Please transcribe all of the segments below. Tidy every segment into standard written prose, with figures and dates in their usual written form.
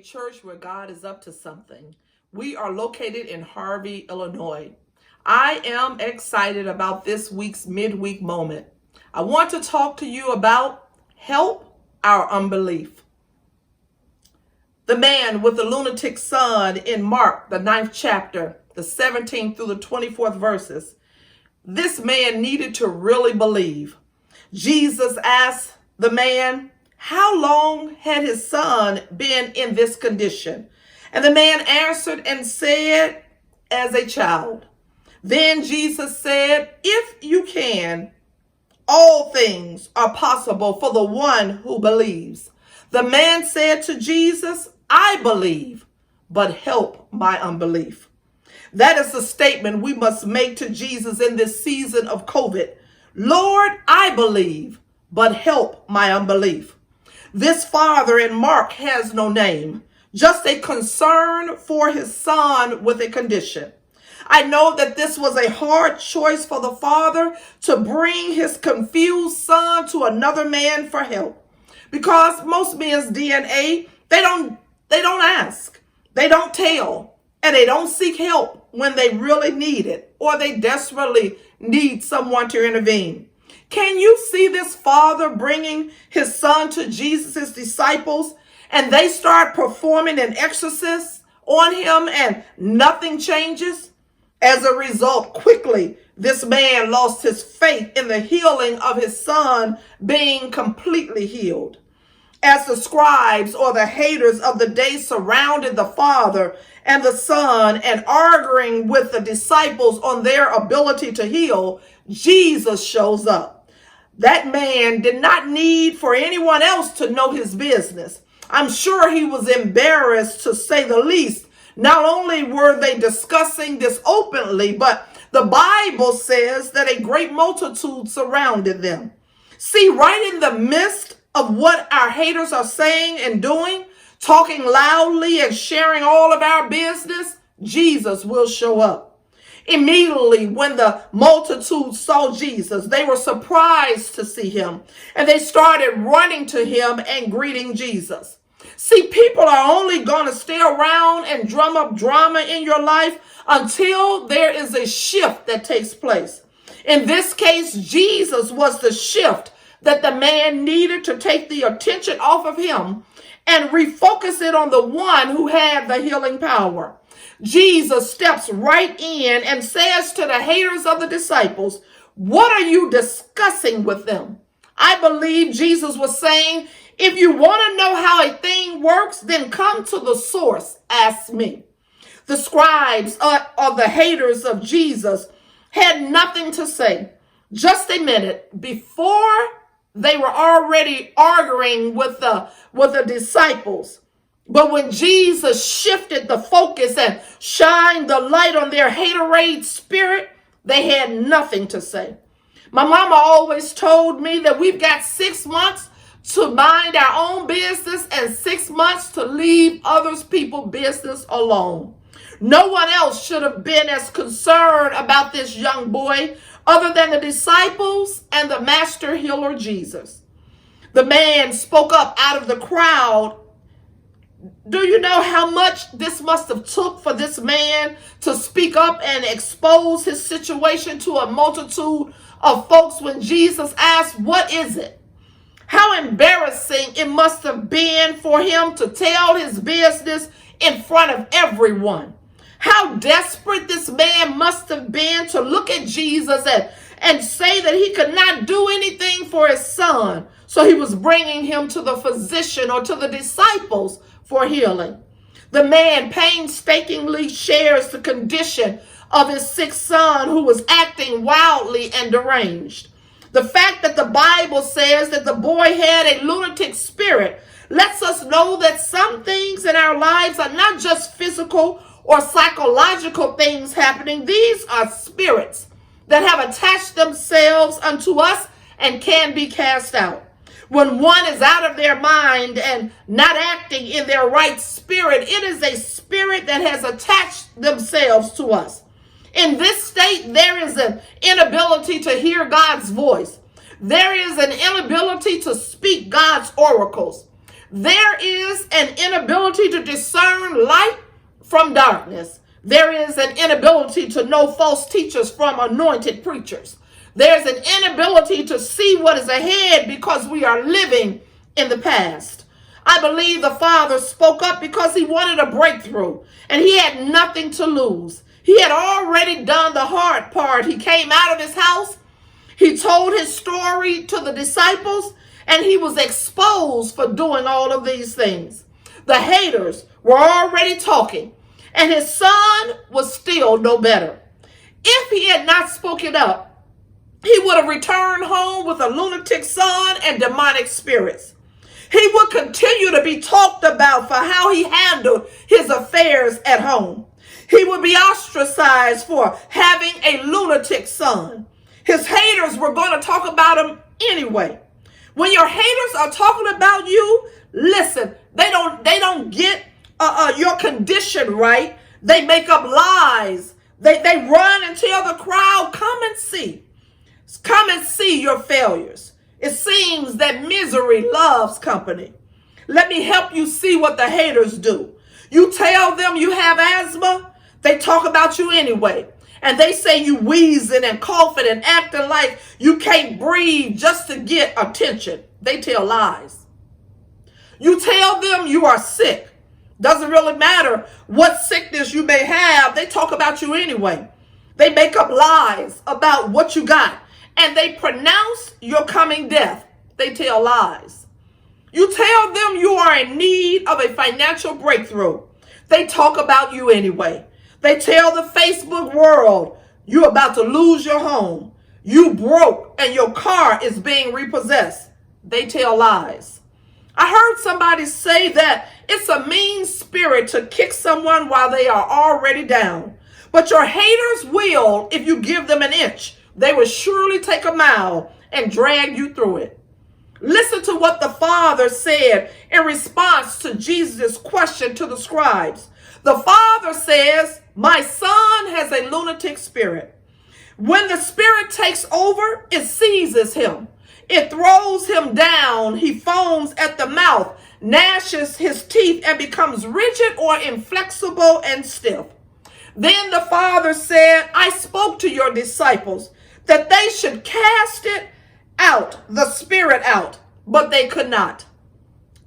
church where God is up to something. We are located in Harvey, Illinois. I am excited about this week's midweek moment. I want to talk to you about help our unbelief. The man with the lunatic son in Mark, the 9th chapter, the 17th through the 24th verses. This man needed to really believe. Jesus asked the man, how long had his son been in this condition? And the man answered and said, as a child. Then Jesus said, if you can, all things are possible for the one who believes. The man said to Jesus, I believe, but help my unbelief. That is the statement we must make to Jesus in this season of COVID. Lord, I believe, but help my unbelief. This father in Mark has no name, just a concern for his son with a condition. I know that this was a hard choice for the father to bring his confused son to another man for help, because most men's DNA, they don't ask, they don't tell, and they don't seek help when they really need it or they desperately need someone to intervene. Can you see this father bringing his son to Jesus' disciples, and they start performing an exorcism on him and nothing changes? As a result, quickly, this man lost his faith in the healing of his son being completely healed. As the scribes or the haters of the day surrounded the father and the son and arguing with the disciples on their ability to heal, Jesus shows up. That man did not need for anyone else to know his business. I'm sure he was embarrassed, to say the least. Not only were they discussing this openly, but the Bible says that a great multitude surrounded them. See, right in the midst of what our haters are saying and doing, talking loudly and sharing all of our business, Jesus will show up. Immediately, when the multitude saw Jesus, they were surprised to see him, and they started running to him and greeting Jesus. See, people are only going to stay around and drum up drama in your life until there is a shift that takes place. In this case, Jesus was the shift that the man needed to take the attention off of him and refocus it on the one who had the healing power. Jesus steps right in and says to the haters of the disciples, what are you discussing with them? I believe Jesus was saying, if you want to know how a thing works, then come to the source, ask me. The scribes or the haters of Jesus had nothing to say. Just a minute before, they were already arguing with the disciples. But when Jesus shifted the focus and shined the light on their haterade spirit, they had nothing to say. My mama always told me that we've got 6 months to mind our own business and 6 months to leave others people's business alone. No one else should have been as concerned about this young boy other than the disciples and the master healer Jesus. The man spoke up out of the crowd. Do you know how much this must have took for this man to speak up and expose his situation to a multitude of folks when Jesus asked, what is it? How embarrassing it must have been for him to tell his business in front of everyone. How desperate this man must have been to look at Jesus and say that he could not do anything for his son. So he was bringing him to the physician or to the disciples for healing. The man painstakingly shares the condition of his sick son who was acting wildly and deranged. The fact that the Bible says that the boy had a lunatic spirit lets us know that some things in our lives are not just physical or psychological things happening. These are spirits that have attached themselves unto us and can be cast out. When one is out of their mind and not acting in their right spirit, it is a spirit that has attached themselves to us. In this state, there is an inability to hear God's voice. There is an inability to speak God's oracles. There is an inability to discern light from darkness. There is an inability to know false teachers from anointed preachers. There's an inability to see what is ahead because we are living in the past. I believe the father spoke up because he wanted a breakthrough and he had nothing to lose. He had already done the hard part. He came out of his house. He told his story to the disciples, and he was exposed for doing all of these things. The haters were already talking, and his son was still no better. If he had not spoken up, he would have returned home with a lunatic son and demonic spirits. He would continue to be talked about for how he handled his affairs at home. He would be ostracized for having a lunatic son. His haters were going to talk about him anyway. When your haters are talking about you, listen, they don't get your condition right. They make up lies. They run and tell the crowd, come and see your failures. It seems that misery loves company. Let me help you see what the haters do. You tell them you have asthma, they talk about you anyway. And they say you wheezing and coughing and acting like you can't breathe just to get attention. They tell lies. You tell them you are sick. Doesn't really matter what sickness you may have. They talk about you anyway. They make up lies about what you got. And they pronounce your coming death. They tell lies. You tell them you are in need of a financial breakthrough. They talk about you anyway. They tell the Facebook world you're about to lose your home. You broke and your car is being repossessed. They tell lies. I heard somebody say that it's a mean spirit to kick someone while they are already down. But your haters will, if you give them an inch, they will surely take a mile and drag you through it. Listen to what the Father said in response to Jesus' question to the scribes. The Father says, my son has a lunatic spirit. When the spirit takes over, it seizes him. It throws him down. He foams at the mouth, gnashes his teeth, and becomes rigid or inflexible and stiff. Then the Father said, I spoke to your disciples that they should cast it out, the spirit out, but they could not.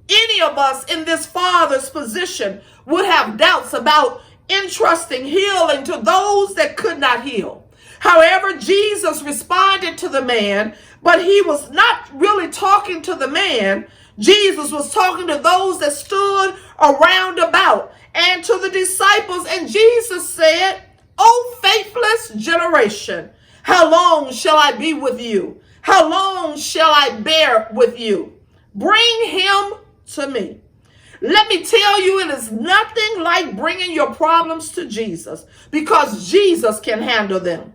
Any of us in this Father's position would have doubts about entrusting healing to those that could not heal. However, Jesus responded to the man, but he was not really talking to the man. Jesus was talking to those that stood around about and to the disciples. And Jesus said, O faithless generation, how long shall I be with you? How long shall I bear with you? Bring him to me. Let me tell you, it is nothing like bringing your problems to Jesus, because Jesus can handle them.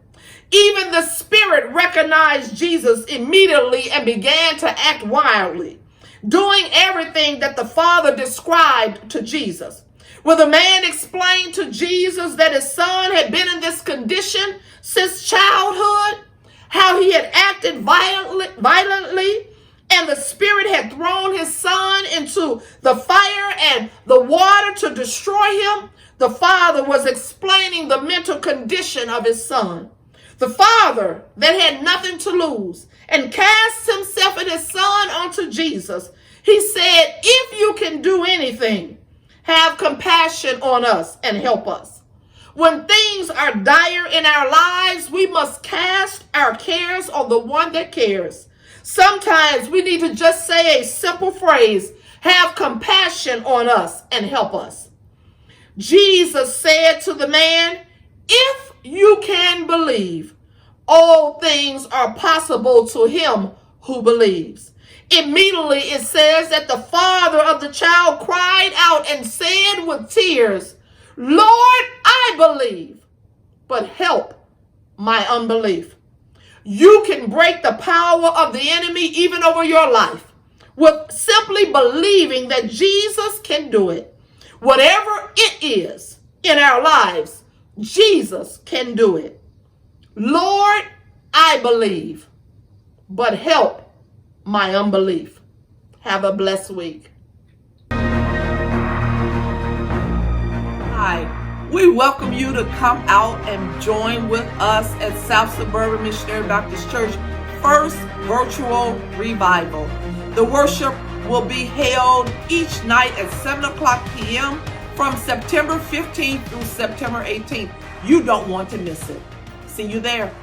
Even the spirit recognized Jesus immediately and began to act wildly, doing everything that the Father described to Jesus. When the man explained to Jesus that his son had been in this condition since childhood, how he had acted violently, and the spirit had thrown his son into the fire and the water to destroy him, the Father was explaining the mental condition of his son. The Father that had nothing to lose and cast himself and his son onto Jesus. He said, if you can do anything, have compassion on us and help us. When things are dire in our lives, we must cast our cares on the one that cares. Sometimes we need to just say a simple phrase, have compassion on us and help us. Jesus said to the man, if you can believe, all things are possible to him who believes. Immediately it says that the father of the child cried out and said with tears, Lord, I believe, but help my unbelief. You can break the power of the enemy even over your life with simply believing that Jesus can do it. Whatever it is in our lives, Jesus can do it. Lord, I believe, but help my unbelief. Have a blessed week. Hi. We welcome you to come out and join with us at South Suburban Missionary Baptist Church First Virtual Revival. The worship will be held each night at 7 o'clock p.m. from September 15th through September 18th. You don't want to miss it. See you there.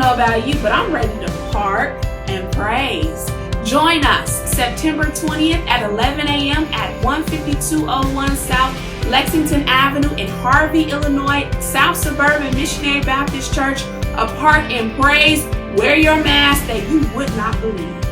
About you, but I'm ready to park and praise. Join us September 20th at 11 a.m. at 15201 South Lexington Avenue in Harvey, Illinois, South Suburban Missionary Baptist Church. A park and praise. Wear your mask that you would not believe.